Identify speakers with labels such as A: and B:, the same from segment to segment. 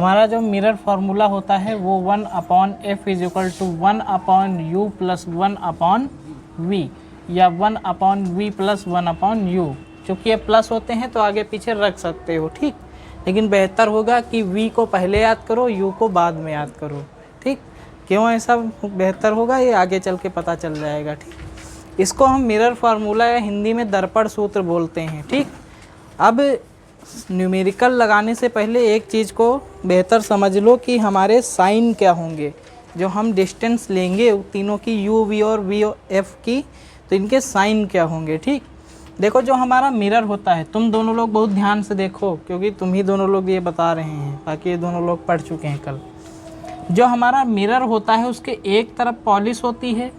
A: हमारा जो mirror formula होता है वो 1/f is equal to 1/u plus 1/v या 1/v प्लस 1/u। चूँकि ये प्लस होते हैं तो आगे पीछे रख सकते हो, ठीक। लेकिन बेहतर होगा कि v को पहले याद करो, u को बाद में याद करो, ठीक। क्यों ऐसा बेहतर होगा ये आगे चल के पता चल जाएगा, ठीक। इसको हम मिरर फार्मूला या हिंदी में दर्पण सूत्र बोलते हैं, ठीक। अब न्यूमेरिकल लगाने से पहले एक चीज़ को बेहतर समझ लो कि हमारे साइन क्या होंगे। जो हम डिस्टेंस लेंगे तीनों की u, v और v f की, तो इनके साइन क्या होंगे, ठीक। देखो जो हमारा मिरर होता है, तुम दोनों लोग बहुत ध्यान से देखो क्योंकि तुम ही दोनों लोग ये बता रहे हैं, बाकी ये दोनों लोग पढ़ चुके हैं कल। जो हमारा मिरर होता है उसके एक तरफ पॉलिश होती है,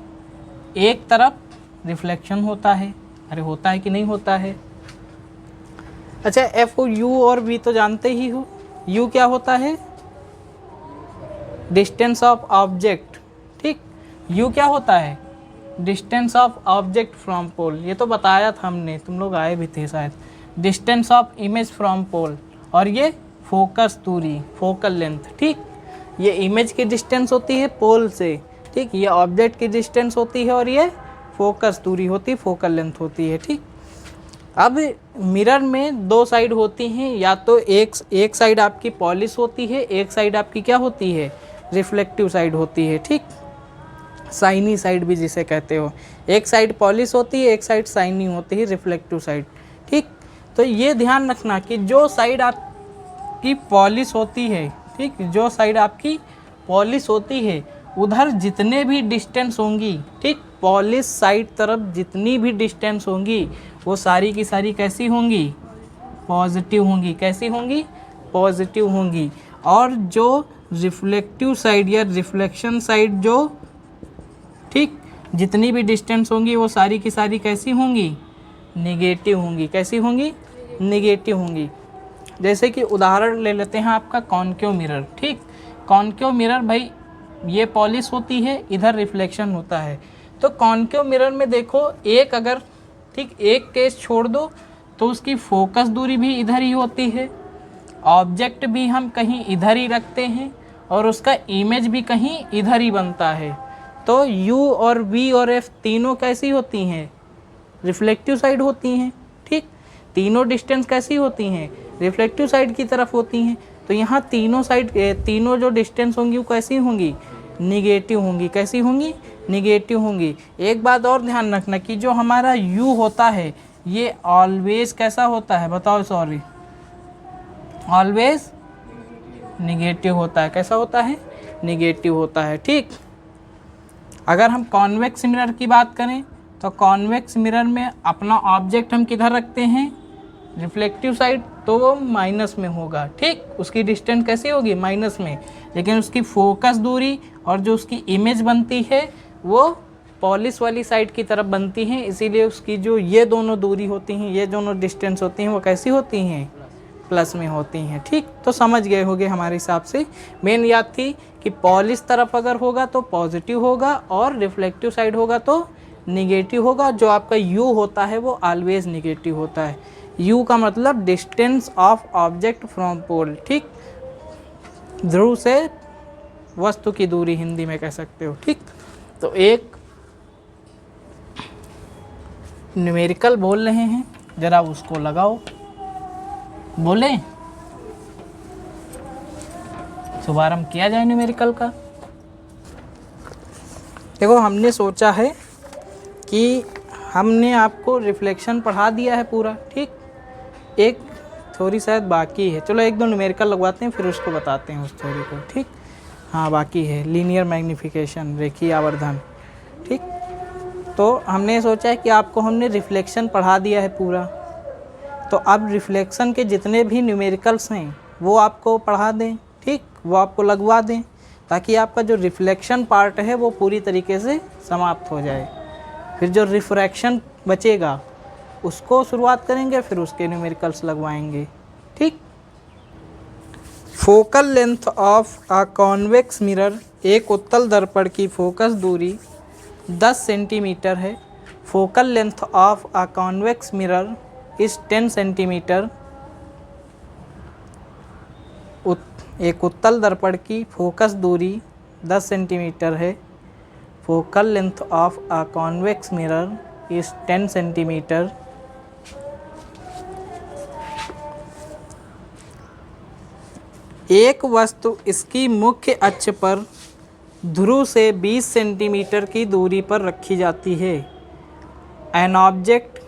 A: एक तरफ रिफ्लेक्शन होता है। अरे होता है कि नहीं होता है? अच्छा, एफ यू और वी तो जानते ही हो। यू क्या होता है? डिस्टेंस ऑफ ऑब्जेक्ट, ठीक। यू क्या होता है? Distance of object from pole. ये तो बताया था हमने, तुम लोग आए भी थे शायद। Distance of image from pole. और ये फोकस दूरी, फोकल लेंथ, ठीक। ये इमेज की डिस्टेंस होती है पोल से, ठीक। ये ऑब्जेक्ट की डिस्टेंस होती है और ये फोकस दूरी होती है, फोकल लेंथ होती है, ठीक। अब मिरर में दो साइड होती हैं, या तो एक साइड आपकी पॉलिश होती है, एक साइड आपकी क्या होती है? रिफ्लेक्टिव साइड होती है, ठीक। साइनी साइड भी जिसे कहते हो। एक साइड पॉलिश होती है, एक साइड साइनी होती है, रिफ्लेक्टिव साइड, ठीक। तो ये ध्यान रखना कि जो साइड आपकी पॉलिश होती है, ठीक, जो साइड आपकी पॉलिश होती है उधर जितने भी डिस्टेंस होंगी, ठीक, पॉलिश साइड तरफ जितनी भी डिस्टेंस होंगी वो सारी की सारी कैसी होंगी? पॉजिटिव होंगी। कैसी होंगी? पॉजिटिव होंगी। और जो रिफ्लेक्टिव साइड या रिफ्लेक्शन साइड जो, ठीक, जितनी भी डिस्टेंस होंगी वो सारी की सारी कैसी होंगी? नेगेटिव होंगी। कैसी होंगी? नेगेटिव होंगी। जैसे कि उदाहरण ले लेते हैं आपका कॉन्केव मिरर, ठीक। कॉन्केव मिरर भाई ये पॉलिश होती है, इधर रिफ्लेक्शन होता है। तो कॉन्केव मिरर में देखो एक अगर, ठीक, एक केस छोड़ दो तो उसकी फोकस दूरी भी इधर ही होती है, ऑब्जेक्ट भी हम कहीं इधर ही रखते हैं और उसका इमेज भी कहीं इधर ही बनता है। तो U और V और F तीनों कैसी होती हैं? रिफ्लेक्टिव साइड होती हैं, ठीक। तीनों डिस्टेंस कैसी होती हैं? रिफ्लेक्टिव साइड की तरफ होती हैं। तो यहाँ तीनों साइड, तीनों जो डिस्टेंस होंगी वो कैसी होंगी? निगेटिव होंगी। कैसी होंगी? निगेटिव होंगी। एक बात और ध्यान रखना कि जो हमारा U होता है ये ऑलवेज कैसा होता है? बताओ, सॉरी, ऑलवेज निगेटिव होता है। कैसा होता है? निगेटिव होता है, ठीक। अगर हम कॉन्वेक्स मिरर की बात करें तो कॉन्वेक्स मिरर में अपना ऑब्जेक्ट हम किधर रखते हैं? रिफ्लेक्टिव साइड, तो वो माइनस में होगा, ठीक। उसकी डिस्टेंस कैसी होगी? माइनस में। लेकिन उसकी फोकस दूरी और जो उसकी इमेज बनती है वो पॉलिश वाली साइड की तरफ बनती हैं, इसीलिए उसकी जो ये दोनों दूरी होती हैं, ये दोनों डिस्टेंस होती हैं, वो कैसी होती हैं? प्लस में होती हैं, ठीक। तो समझ गए होगे हमारे हिसाब से। मेन याद थी कि पॉलिश तरफ अगर होगा तो पॉजिटिव होगा और रिफ्लेक्टिव साइड होगा तो निगेटिव होगा। जो आपका U होता है वो ऑलवेज निगेटिव होता है। U का मतलब distance of object from pole, ठीक। ध्रुव से वस्तु की दूरी हिंदी में कह सकते हो, ठीक। तो एक न्यूमेरिकल बोल रहे हैं, जरा उसको लगाओ। बोले शुभारंभ किया जाए न्यूमेरिकल का। देखो हमने सोचा है कि हमने आपको रिफ्लेक्शन पढ़ा दिया है पूरा, ठीक। एक थ्योरी शायद बाकी है, चलो एक दो न्यूमेरिकल लगवाते हैं फिर उसको बताते हैं उस थ्योरी को, ठीक। हाँ बाकी है, लीनियर मैग्नीफिकेशन, रेखीय आवर्धन, ठीक। तो हमने सोचा है कि आपको हमने रिफ्लेक्शन पढ़ा दिया है पूरा, तो अब रिफ्लेक्शन के जितने भी न्यूमेरिकल्स हैं वो आपको पढ़ा दें, ठीक, वो आपको लगवा दें, ताकि आपका जो रिफ्लेक्शन पार्ट है वो पूरी तरीके से समाप्त हो जाए। फिर जो रिफ्रैक्शन बचेगा उसको शुरुआत करेंगे, फिर उसके न्यूमेरिकल्स लगवाएंगे, ठीक। Focal length of a convex mirror, एक उत्तल दर्पण की फोकस दूरी 10 सेंटीमीटर है। Focal length of a convex mirror इस 10 सेंटीमीटर। एक उत्तल दर्पण की फोकस दूरी 10 सेंटीमीटर है। Focal length of a convex mirror is 10 centimetre. एक वस्तु इसकी मुख्य अक्ष पर ध्रुव से 20 सेंटीमीटर की दूरी पर रखी जाती है। An object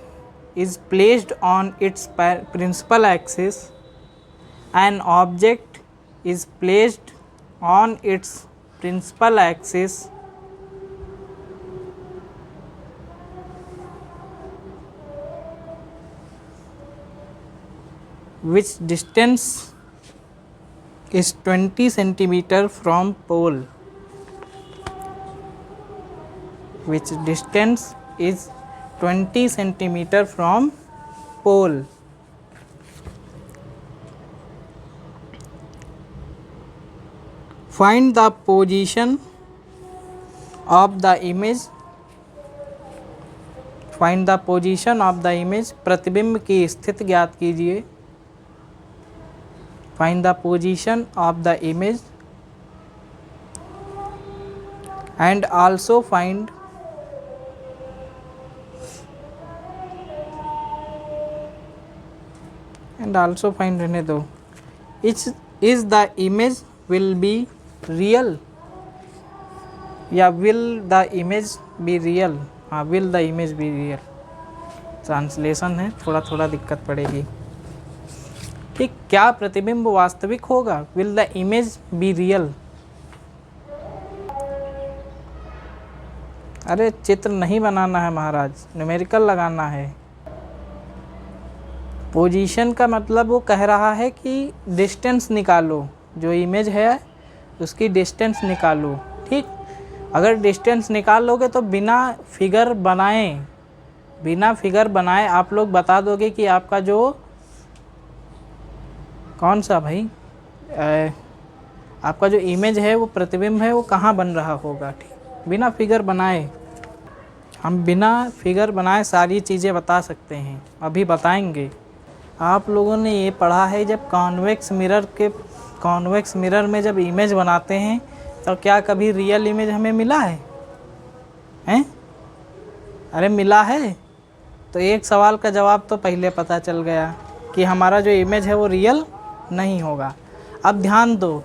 A: is placed on its principal axis. An object is placed on its principal axis which distance is 20 centimeter from pole. Which distance is 20 centimeter from pole. Find the position of the image. Find the position of the image. प्रतिबिंब की स्थिति ज्ञात कीजिए। Find the position of the image and also find रहने दो। Is the image will be real या will the image be real? हाँ, will the image be real। Translation है, थोड़ा थोड़ा दिक्कत पड़ेगी। ठीक, क्या प्रतिबिंब वास्तविक होगा? Will the image be real? अरे चित्र नहीं बनाना है महाराज, न्यूमेरिकल लगाना है। पोजीशन का मतलब वो कह रहा है कि डिस्टेंस निकालो, जो इमेज है उसकी डिस्टेंस निकालो। ठीक, अगर डिस्टेंस निकाल लोगे तो बिना फिगर बनाए आप लोग बता दोगे कि आपका जो कौन सा भाई आपका जो इमेज है वो प्रतिबिंब है वो कहाँ बन रहा होगा। ठीक, बिना फिगर बनाए, हम बिना फिगर बनाए सारी चीज़ें बता सकते हैं, अभी बताएंगे। आप लोगों ने ये पढ़ा है जब कॉन्वेक्स मिरर में जब इमेज बनाते हैं तो क्या कभी रियल इमेज हमें मिला है? हैं? अरे मिला है, तो एक सवाल का जवाब तो पहले पता चल गया कि हमारा जो इमेज है वो रियल नहीं होगा। अब ध्यान दो,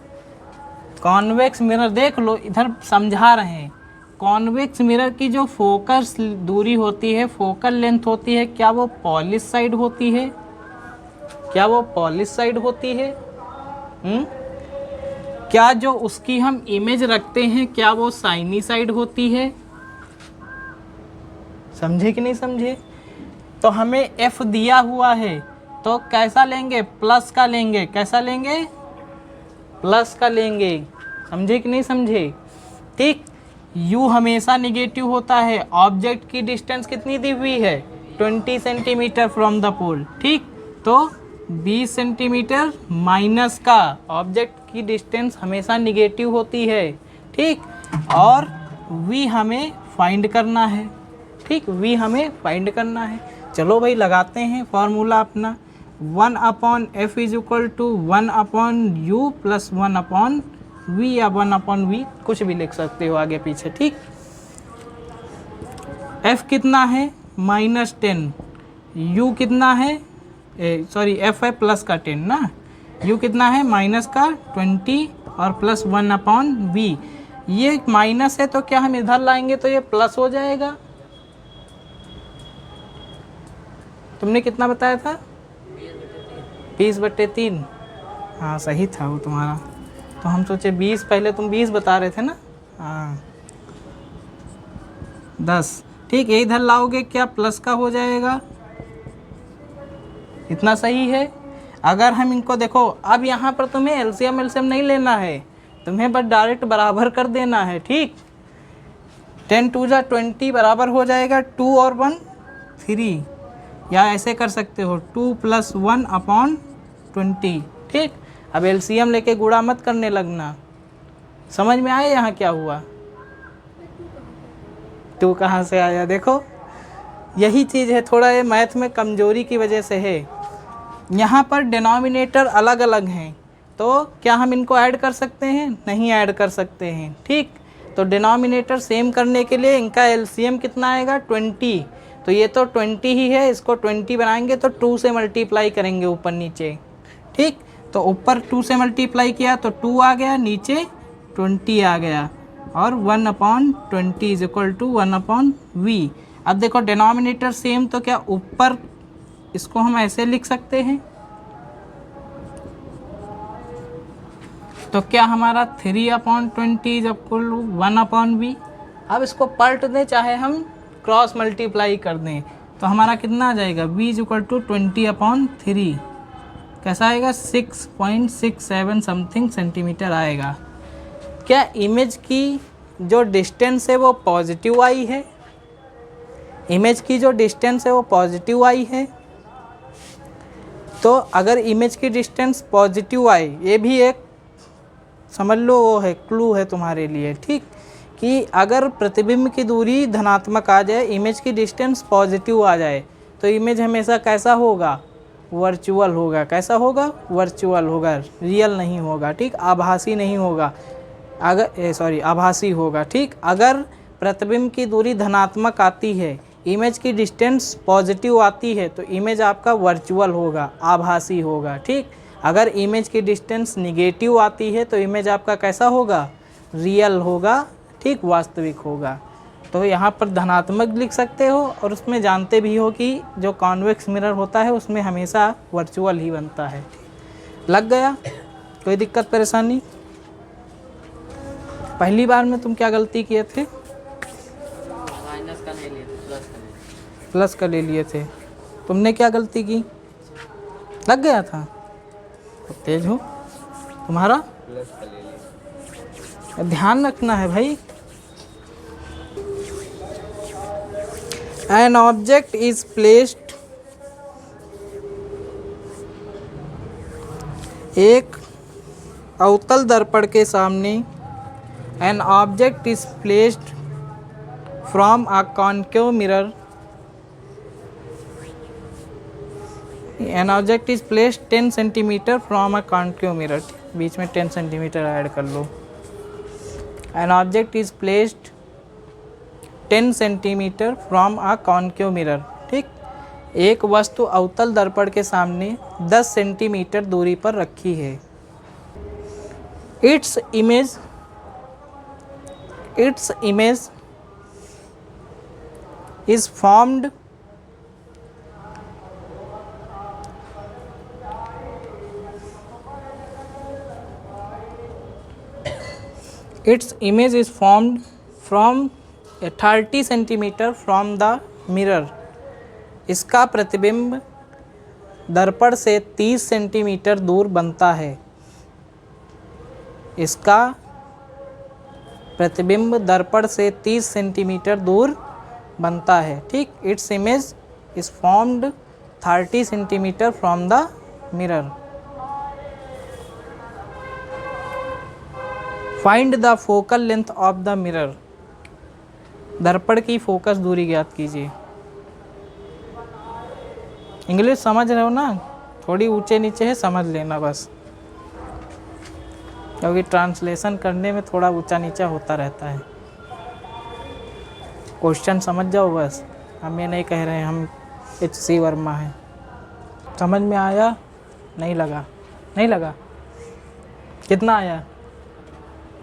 A: कॉन्वेक्स मिरर देख लो, इधर समझा रहे हैं। कॉन्वेक्स मिरर की जो फोकस दूरी होती है, फोकल लेंथ होती है, क्या वो पॉलिश साइड होती है? क्या वो पॉलिश साइड होती है? क्या जो उसकी हम इमेज रखते हैं क्या वो साइनी साइड होती है? समझे कि नहीं समझे? तो हमें F दिया हुआ है तो कैसा लेंगे? प्लस का लेंगे। कैसा लेंगे? प्लस का लेंगे। समझे कि नहीं समझे? ठीक, U हमेशा निगेटिव होता है। ऑब्जेक्ट की डिस्टेंस कितनी दी हुई है? 20 सेंटीमीटर फ्रॉम द पोल। ठीक, तो 20 सेंटीमीटर माइनस का, ऑब्जेक्ट की डिस्टेंस हमेशा निगेटिव होती है। ठीक, और V हमें फाइंड करना है। ठीक, V हमें फाइंड करना है। चलो भाई लगाते हैं फॉर्मूला अपना। 1/f is equal to 1/u plus 1/v या 1/v, कुछ भी लिख सकते हो आगे पीछे। ठीक, f कितना है? -10। u कितना है? सॉरी, f है प्लस का 10 ना, u कितना है? माइनस का 20 और प्लस 1/v। ये माइनस है तो क्या हम इधर लाएंगे तो ये प्लस हो जाएगा। तुमने कितना बताया था? 20/3। हाँ सही था वो तुम्हारा। तो हम सोचे 20, पहले तुम 20 बता रहे थे ना। हाँ 10। ठीक है, इधर लाओगे क्या प्लस का हो जाएगा। इतना सही है। अगर हम इनको देखो, अब यहाँ पर तुम्हें एलसीएम नहीं लेना है, तुम्हें बस डायरेक्ट बराबर कर देना है। ठीक, 10 2 जा 20 बराबर हो जाएगा 2 और 1 3, या ऐसे कर सकते हो 2 + 1/20। ठीक, अब एलसीएम लेके गुणा मत करने लगना। समझ में आया यहाँ क्या हुआ? 2 कहाँ से आया? देखो यही चीज़ है, थोड़ा ये मैथ में कमजोरी की वजह से है। यहाँ पर डिनोमिनेटर अलग अलग हैं, तो क्या हम इनको ऐड कर सकते हैं? नहीं ऐड कर सकते हैं, ठीक। तो डिनोमिनेटर सेम करने के लिए इनका एलसीएम कितना आएगा? 20। तो ये तो 20 ही है, इसको 20 बनाएंगे तो 2 से मल्टीप्लाई करेंगे ऊपर नीचे, ठीक। तो ऊपर 2 से मल्टीप्लाई किया तो 2 आ गया, नीचे 20 आ गया, और 1/20 इज इक्वल टू 1/v। अब देखो डिनोमिनेटर सेम, तो क्या ऊपर इसको हम ऐसे लिख सकते हैं? तो क्या हमारा 3/20 इज इक्वल टू 1/v। अब इसको पलट दें, चाहे हम क्रॉस मल्टीप्लाई कर दें, तो हमारा कितना आ जाएगा? v is equal to 20/3। कैसा आएगा? 6.67 समथिंग सेंटीमीटर आएगा। क्या इमेज की जो डिस्टेंस है वो पॉजिटिव आई है? इमेज की जो डिस्टेंस है वो पॉजिटिव आई है। तो अगर इमेज की डिस्टेंस पॉजिटिव आई, ये भी एक समझ लो वो है, क्लू है तुम्हारे लिए, ठीक, कि अगर प्रतिबिंब की दूरी धनात्मक आ जाए, इमेज की डिस्टेंस पॉजिटिव आ जाए, तो इमेज हमेशा कैसा होगा? वर्चुअल होगा। कैसा होगा? वर्चुअल होगा, रियल नहीं होगा, ठीक, आभासी नहीं होगा। अगर आभासी होगा, ठीक। अगर प्रतिबिंब की दूरी धनात्मक आती है, इमेज की डिस्टेंस पॉजिटिव आती है, तो इमेज आपका वर्चुअल होगा, आभासी होगा, ठीक। अगर इमेज की डिस्टेंस निगेटिव आती है, तो इमेज आपका कैसा होगा? रियल होगा, ठीक, वास्तविक होगा। तो यहाँ पर धनात्मक लिख सकते हो, और उसमें जानते भी हो कि जो कॉन्वेक्स मिरर होता है उसमें हमेशा वर्चुअल ही बनता है। लग गया? कोई दिक्कत परेशानी? पहली बार में तुम क्या गलती किए थे?
B: माइनस का नहीं लिए थे,
A: प्लस का ले लिए थे। तुमने क्या गलती की? लग गया था? तेज हो तुम्हारा?
B: प्लस का ले लिए।
A: ध्यान रखना है भाई। An object is placed, एक अवतल दर्पण के सामने, an object is placed from a concave mirror, an object is placed 10 centimeter from a concave mirror, बीच में 10 सेंटीमीटर ऐड कर लो। an object is placed 10 centimetre from a concave mirror, ठीक। एक वस्तु अवतल दर्पण के सामने 10 सेंटीमीटर दूरी पर रखी है। Its image is formed from 30 centimetre from the mirror. इसका प्रतिबिंब दर्पण से 30 सेंटीमीटर दूर बनता है। इसका प्रतिबिंब दर्पण से 30 सेंटीमीटर दूर बनता है, ठीक। Its image is formed 30 centimetre from the mirror. Find the focal length of the mirror. दर्पण की फोकस दूरी ज्ञात कीजिए। इंग्लिश समझ रहे हो ना? थोड़ी ऊंचे नीचे है, समझ लेना बस, क्योंकि ट्रांसलेशन करने में थोड़ा ऊंचा नीचा होता रहता है। क्वेश्चन समझ जाओ बस। हम ये नहीं कह रहे हैं हम HC वर्मा हैं। समझ में आया? नहीं लगा? नहीं लगा? कितना आया?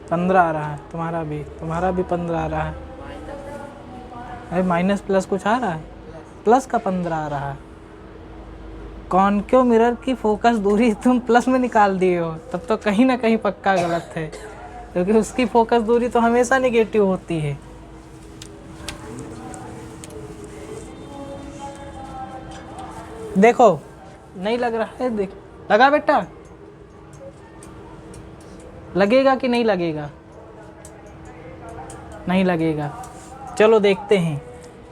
A: 15 आ रहा है। तुम्हारा भी 15 आ रहा है। अरे माइनस प्लस कुछ आ रहा है? प्लस का 15 आ रहा है। कॉन्केव मिरर की फोकस दूरी तुम प्लस में निकाल दिए हो, तब तो कहीं ना कहीं पक्का गलत है, क्योंकि उसकी फोकस दूरी तो हमेशा नेगेटिव होती है। देखो नहीं लग रहा है? देख लगा बेटा? लगेगा कि नहीं लगेगा? नहीं लगेगा। चलो देखते हैं,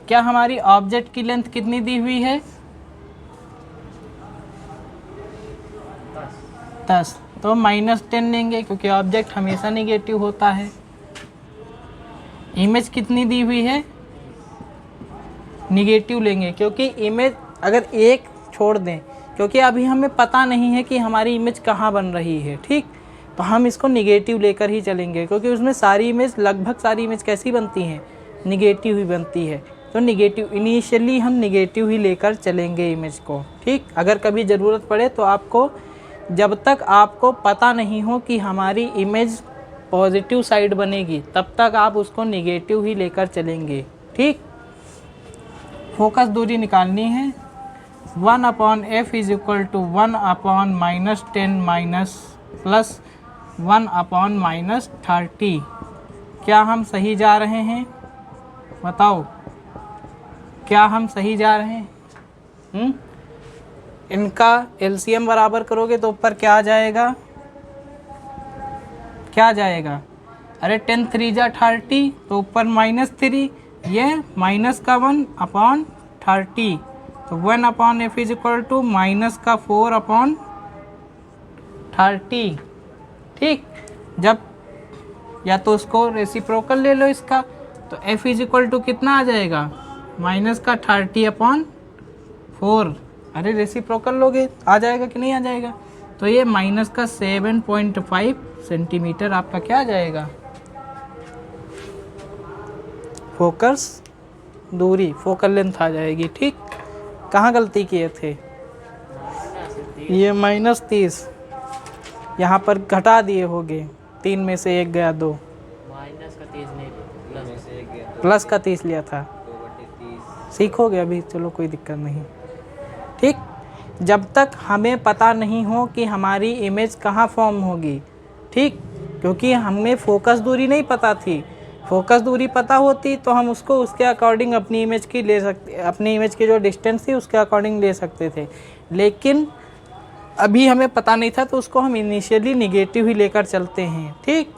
A: क्या हमारी ऑब्जेक्ट की लेंथ कितनी दी हुई है? 10। तो -10 लेंगे, क्योंकि ऑब्जेक्ट हमेशा नेगेटिव होता है। इमेज कितनी दी हुई है? नेगेटिव लेंगे, क्योंकि इमेज अगर एक छोड़ दें, क्योंकि अभी हमें पता नहीं है कि हमारी इमेज कहाँ बन रही है, ठीक। तो हम इसको निगेटिव लेकर ही चलेंगे, क्योंकि उसमें सारी इमेज, लगभग सारी इमेज कैसी बनती हैं, निगेटिव ही बनती है। तो निगेटिव, इनिशियली हम निगेटिव ही लेकर चलेंगे इमेज को, ठीक। अगर कभी ज़रूरत पड़े तो आपको, जब तक आपको पता नहीं हो कि हमारी इमेज पॉजिटिव साइड बनेगी, तब तक आप उसको निगेटिव ही लेकर चलेंगे, ठीक। फोकस दूरी निकालनी है। 1/f is equal to 1/-10 minus plus 1/-30। क्या हम सही जा रहे हैं? बताओ, क्या हम सही जा रहे हैं? इनका एलसीएम बराबर करोगे तो ऊपर क्या आ जाएगा, क्या आ जाएगा? अरे 10 3 जा 30, तो ऊपर -3, ये माइनस का 1/30, तो 1/f इज इक्वल टू -4/30, ठीक। जब या तो उसको रेसिप्रोकल ले लो इसका, तो f इज इक्वल टू कितना आ जाएगा, -30/4। अरे रेसिप्रोकल लोगे आ जाएगा कि नहीं आ जाएगा? तो ये -7.5 सेंटीमीटर आपका क्या आ जाएगा, फोकस दूरी, फोकल लेंथ आ जाएगी, ठीक। कहाँ गलती किए थे? ये -30 यहाँ पर घटा दिए होगे, 3 में से 1 गया 2,
B: माइनस का 30 नहीं, प्लस में से 1 गया,
A: प्लस का 30 लिया था।
B: 2/30
A: सीखोगे अभी, चलो कोई दिक्कत नहीं, ठीक। जब तक हमें पता नहीं हो कि हमारी इमेज कहाँ फॉर्म होगी, ठीक, क्योंकि हमें फोकस दूरी नहीं पता थी। फोकस दूरी पता होती तो हम उसको उसके अकॉर्डिंग अपनी इमेज की ले सकते, अपनी इमेज की जो डिस्टेंस थी उसके अकॉर्डिंग ले सकते थे, लेकिन अभी हमें पता नहीं था, तो उसको हम इनिशियली निगेटिव ही लेकर चलते हैं, ठीक।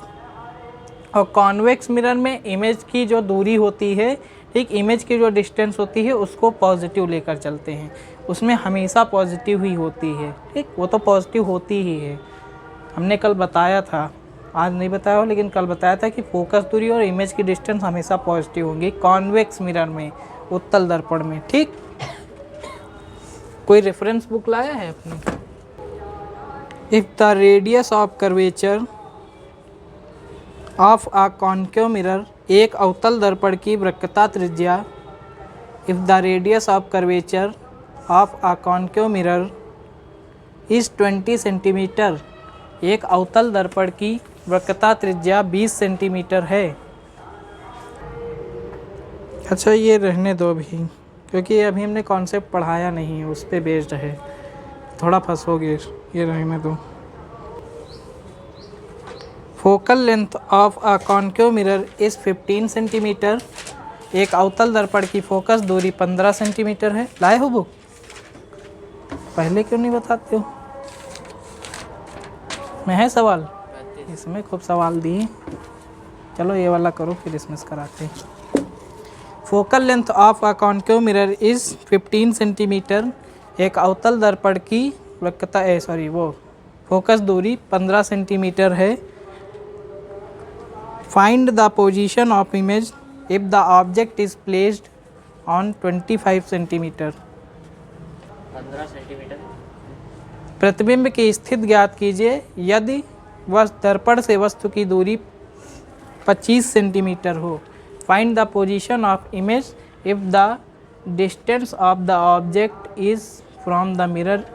A: और कॉन्वेक्स मिरर में इमेज की जो दूरी होती है, ठीक, इमेज की जो डिस्टेंस होती है उसको पॉजिटिव लेकर चलते हैं, उसमें हमेशा पॉजिटिव ही होती है, ठीक। वो तो पॉजिटिव होती ही है, हमने कल बताया था, आज नहीं बताया हो लेकिन कल बताया था कि फोकस दूरी और इमेज की डिस्टेंस हमेशा पॉजिटिव होंगी कॉन्वेक्स मिरर में, उत्तल दर्पण में, ठीक। कोई रेफरेंस बुक लाया है अपनी? If the radius of curvature of a concave mirror, एक अवतल दर्पण की वक्रता त्रिज्या, if the radius of curvature of a concave mirror is 20 centimetre, एक अवतल दर्पण की वक्रता त्रिज्या 20 सेंटीमीटर है। अच्छा ये रहने दो अभी, क्योंकि अभी हमने कॉन्सेप्ट पढ़ाया नहीं है, उस पर बेस्ड है, थोड़ा फंसोगे, ये रहने दो। Focal length of a concave mirror is 15 centimetre, एक अवतल दर्पण की फोकस दूरी 15 सेंटीमीटर है। लाए हो बुक? पहले क्यों नहीं बताते हो? मैं है सवाल, इसमें खूब सवाल दिए, चलो ये वाला करो फिर इसमें से कराते हैं। Focal length of a concave mirror is 15 centimetre, एक अवतल दर्पण की वक्रता फोकस दूरी 15 सेंटीमीटर है। Find the position of image if the object is placed on 25 centimetre.
B: 15 centimetre.
A: प्रतिबिंब की स्थिति ज्ञात कीजिए यदि वह दर्पण से वस्तु की दूरी 25 सेंटीमीटर हो। Find the position of image if the distance of the object is from the mirror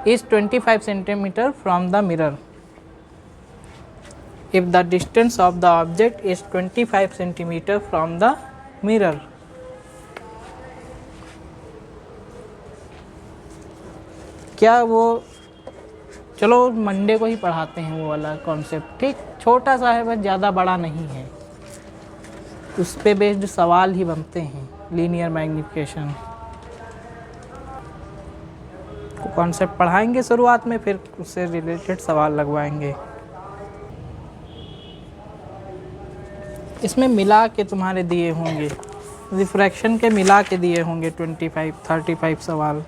A: is 25 centimeter from the mirror. If the distance of the object is 25 centimeter from the mirror. क्या वो, चलो Monday को ही पढ़ाते हैं वो वाला concept, ठीक, छोटा सा है बस, ज़्यादा बड़ा नहीं है, उस पे बेस्ड सवाल ही बनते हैं। लीनियर मैग्निफिकेशन कॉन्सेप्ट पढ़ाएंगे शुरुआत में, फिर उससे रिलेटेड सवाल लगवाएंगे। इसमें मिला के तुम्हारे दिए होंगे, रिफ्रैक्शन के मिला के दिए होंगे 35 सवाल।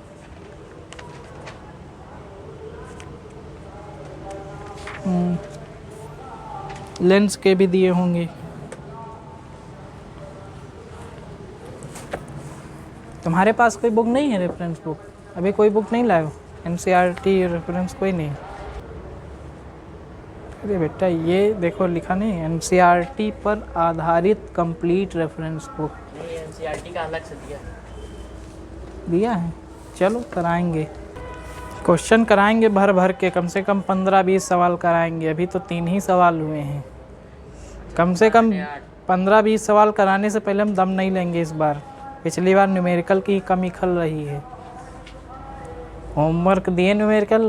A: लेंस के भी दिए होंगे। तुम्हारे पास कोई बुक नहीं है रेफरेंस बुक? अभी कोई बुक नहीं लाए हो? एनसीईआरटी रेफरेंस कोई नहीं? अरे बेटा ये देखो लिखा नहीं, एनसीईआरटी पर आधारित कंप्लीट रेफरेंस बुक
B: नहीं, एनसीईआरटी का अलग से दिया है।
A: दिया है। चलो कराएंगे, क्वेश्चन कराएंगे भर भर के, कम से कम 15-20 सवाल कराएंगे। अभी तो 3 ही सवाल हुए हैं। कम से कम 15-20 सवाल कराने से पहले हम दम नहीं लेंगे इस बार। पिछली बार न्यूमेरिकल की कमी खल रही है। होमवर्क दिए न्यूमेरिकल,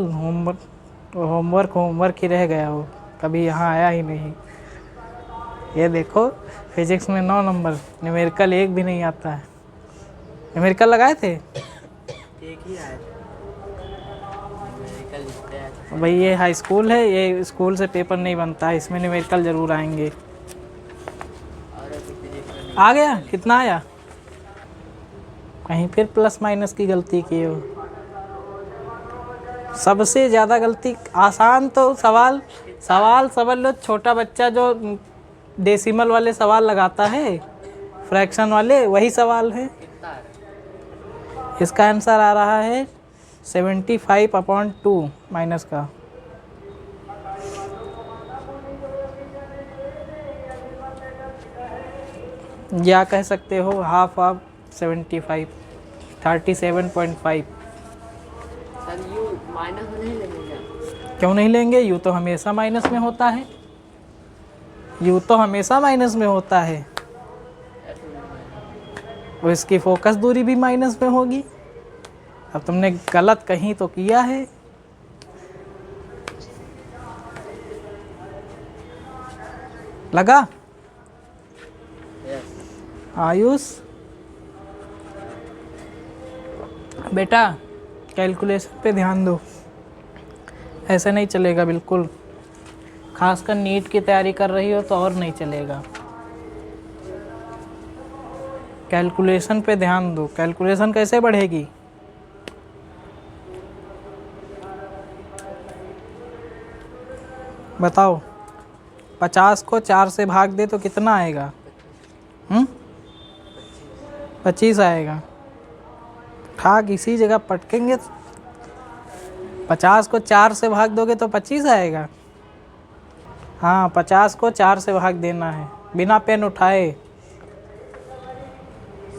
A: होमवर्क ही रह गया हो, कभी यहाँ आया ही नहीं। ये देखो फिजिक्स में 9 नंबर, न्यूमेरिकल 1 भी नहीं आता है। न्यूमेरिकल लगाए थे?
B: एक ही आया था, न्यूमेरिकल लिखते हैं।
A: भाई ये हाई स्कूल है, ये स्कूल से पेपर नहीं बनता है, इसमें न्यूमेरिकल ज़रूर आएंगे।
B: और अभी फिजिक्स में नहीं।
A: आ गया? कितना आया? कहीं फिर प्लस माइनस की गलती की हो। सबसे ज़्यादा गलती आसान तो सवाल समझ लो, छोटा बच्चा जो डेसिमल वाले सवाल लगाता है, फ्रैक्शन वाले, वही सवाल है।
B: कितना आ रहा है?
A: इसका आंसर आ रहा है 75/2 माइनस का। या कह सकते हो half of 75, 37.5।
B: Sir you minus में नहीं लेंगे क्या?
A: क्यों नहीं लेंगे? यू तो हमेशा माइनस में होता है, यू तो हमेशा माइनस में होता है। और इसकी फोकस दूरी भी माइनस में होगी। अब तुमने गलत कहीं तो किया है। लगा?
B: यस।
A: आयुष बेटा कैलकुलेशन पे ध्यान दो, ऐसे नहीं चलेगा बिल्कुल। खासकर नीट की तैयारी कर रही हो तो और नहीं चलेगा। कैलकुलेशन पे ध्यान दो। कैलकुलेशन कैसे बढ़ेगी? बताओ। 50 को 4 से भाग दे तो कितना आएगा? 25 आएगा। ठाक इसी जगह पटकेंगे। 50 को 4 से भाग दोगे तो 25 आएगा। हाँ, 50 को 4 से भाग देना है बिना पेन उठाए।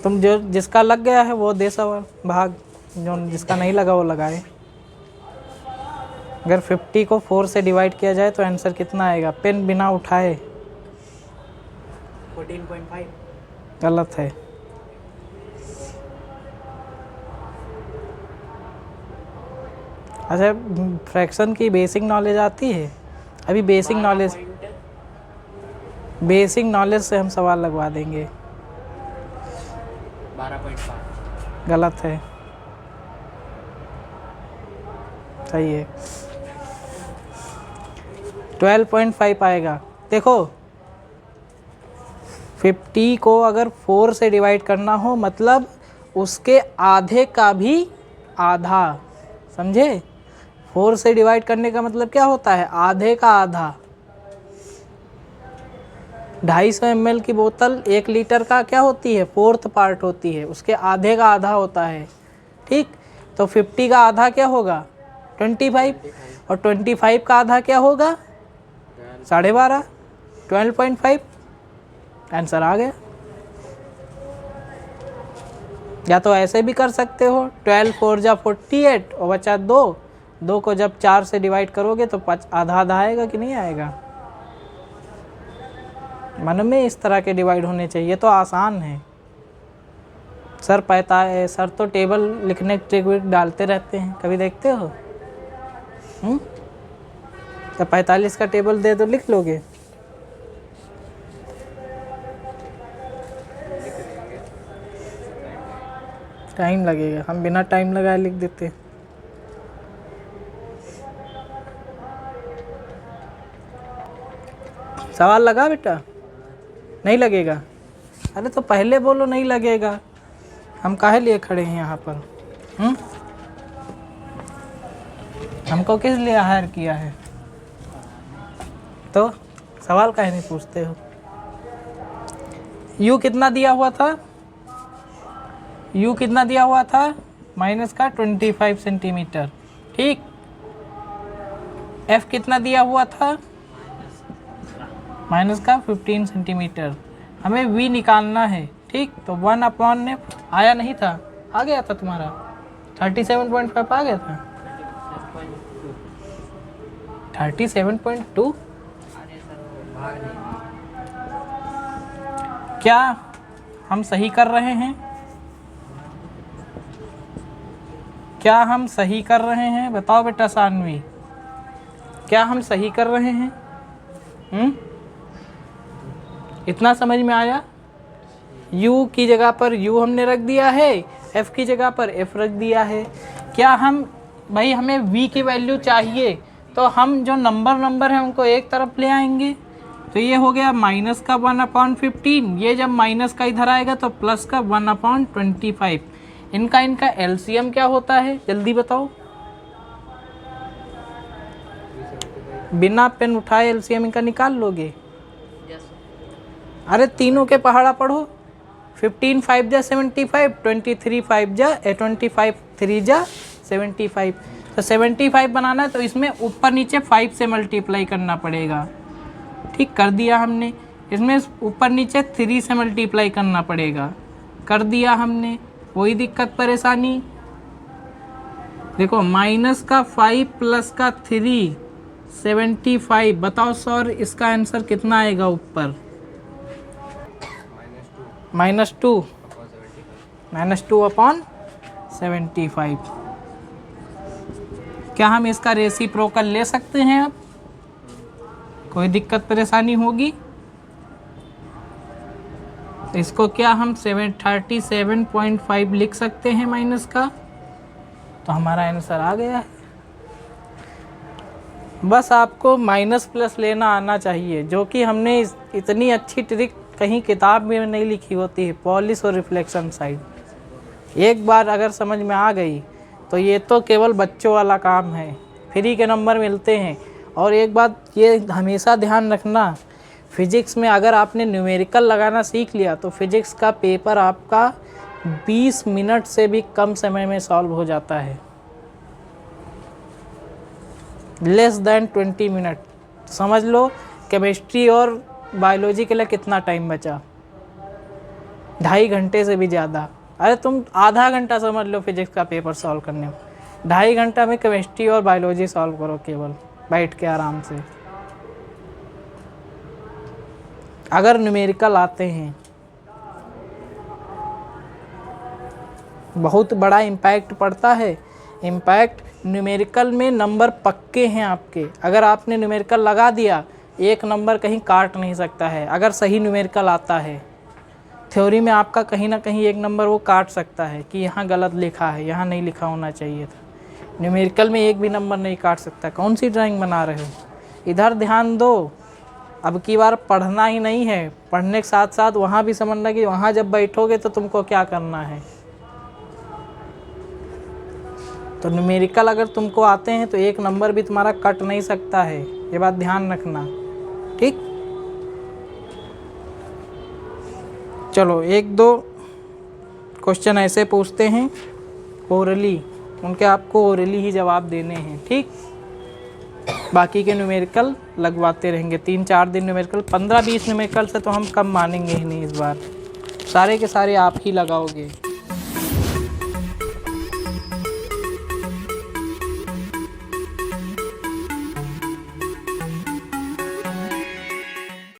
A: तुम जो जिसका लग गया है वो दे सवाल भाग, जो जिसका नहीं लगा वो लगाए। अगर 50 को 4 से डिवाइड किया जाए तो आंसर कितना आएगा? पेन बिना उठाए।
B: 14.5।
A: गलत है। अच्छा, फ्रैक्शन की बेसिक नॉलेज आती है? अभी बेसिक नॉलेज से हम सवाल लगवा देंगे।
B: 12.5।
A: गलत है। सही है। 12.5 आएगा। देखो 50 को अगर 4 से डिवाइड करना हो मतलब उसके आधे का भी आधा, समझे? 4 से डिवाइड करने का मतलब क्या होता है? आधे का आधा। 250 ml की बोतल 1 लीटर का क्या होती है? 4th पार्ट होती है, उसके आधे का आधा होता है। ठीक, तो 50 का आधा क्या होगा? 25, और 25 का आधा क्या होगा? 12.5, 12.5। आंसर आ गया। या तो ऐसे भी कर सकते हो, 12 4 जा 48 और बचा 2 को जब 4 से डिवाइड करोगे तो आधा आधा आएगा कि नहीं आएगा? मन में इस तरह के डिवाइड होने चाहिए, तो आसान है। सर तो टेबल लिखने की ट्रिक डालते रहते हैं, कभी देखते हो? तो 45 का टेबल दे तो लिख लोगे? टाइम लगेगा, हम बिना टाइम लगाए लिख देते। सवाल लगा बेटा? नहीं लगेगा? अरे तो पहले बोलो नहीं लगेगा, हम काहे लिए खड़े हैं यहाँ पर? हमको किस लिए हायर किया है? तो सवाल काहे नहीं पूछते हो? यू कितना दिया हुआ था? यू कितना दिया हुआ था? माइनस का 25 सेंटीमीटर। ठीक, एफ कितना दिया हुआ था, माइनस का 15 सेंटीमीटर। हमें वी निकालना है। ठीक, तो 1/f आया नहीं था, आ गया था तुम्हारा 37.5 आ गया था 37.2। क्या हम सही कर रहे हैं? क्या हम सही कर रहे हैं? बताओ बेटा सानवी, क्या हम सही कर रहे हैं? इतना समझ में आया? u की जगह पर u हमने रख दिया है, f की जगह पर f रख दिया है। क्या हम भाई हमें v की वैल्यू चाहिए तो हम जो नंबर है उनको एक तरफ ले आएंगे। तो ये हो गया माइनस का 1/15, ये जब माइनस का इधर आएगा तो प्लस का 1/25। इनका एलसीएम क्या होता है, जल्दी बताओ। बिना पेन उठाए एलसीएम इनका निकाल लोगे? अरे तीनों के पहाड़ा पढ़ो। 15 5 जा 75, 23 5 जा 25 3 जा 75। तो 75 बनाना है तो इसमें ऊपर नीचे 5 से मल्टीप्लाई करना पड़ेगा। ठीक, कर दिया हमने। इसमें ऊपर नीचे 3 से मल्टीप्लाई करना पड़ेगा, कर दिया हमने। कोई दिक्कत परेशानी? देखो माइनस का 5 प्लस का 3 75। बताओ सर इसका आंसर कितना आएगा ऊपर? -2 -2/75। क्या हम इसका रेसिप्रोकल ले सकते हैं? अब कोई दिक्कत परेशानी होगी? इसको क्या हम 37.5 लिख सकते हैं माइनस का? तो हमारा आंसर आ गया है। बस आपको माइनस प्लस लेना आना चाहिए, जो कि हमने इतनी अच्छी ट्रिक कहीं किताब में नहीं लिखी होती है। पॉलिश और रिफ्लेक्शन साइड एक बार अगर समझ में आ गई तो ये तो केवल बच्चों वाला काम है, फ्री के नंबर मिलते हैं। और एक बात ये हमेशा ध्यान रखना, फिजिक्स में अगर आपने न्यूमेरिकल लगाना सीख लिया तो फिजिक्स का पेपर आपका 20 मिनट से भी कम समय में सॉल्व हो जाता है, लेस देन 20 मिनट। समझ लो केमिस्ट्री और बायोलॉजी के लिए कितना टाइम बचा, 2.5 घंटे से भी ज़्यादा। अरे तुम आधा घंटा समझ लो फिजिक्स का पेपर सॉल्व करने में, 2.5 घंटा में केमिस्ट्री और बायोलॉजी सॉल्व करो केवल बैठ के आराम से। अगर न्यूमेरिकल आते हैं बहुत बड़ा इम्पैक्ट पड़ता है। इम्पैक्ट न्यूमेरिकल में नंबर पक्के हैं आपके। अगर आपने न्यूमेरिकल लगा दिया, एक नंबर कहीं काट नहीं सकता है। अगर सही न्यूमेरिकल आता है, थ्योरी में आपका कहीं ना कहीं एक नंबर वो काट सकता है कि यहाँ गलत लिखा है, यहाँ नहीं लिखा होना चाहिए था। न्यूमेरिकल में एक भी नंबर नहीं काट सकता। कौन सी ड्राइंग बना रहे हो? इधर ध्यान दो। अब की बार पढ़ना ही नहीं है, पढ़ने के साथ साथ वहाँ भी समझना कि वहाँ जब बैठोगे तो तुमको क्या करना है। तो न्यूमेरिकल अगर तुमको आते हैं तो एक नंबर भी तुम्हारा कट नहीं सकता है, ये बात ध्यान रखना। ठीक, चलो 1-2 क्वेश्चन ऐसे पूछते हैं ओरली, उनके आपको ओरली ही जवाब देने हैं। ठीक, बाकी के न्यूमेरिकल लगवाते रहेंगे 3-4 दिन न्यूमेरिकल। 15-20 न्यूमेरिकल से तो हम कम मानेंगे ही नहीं इस बार, सारे के सारे आप ही लगाओगे।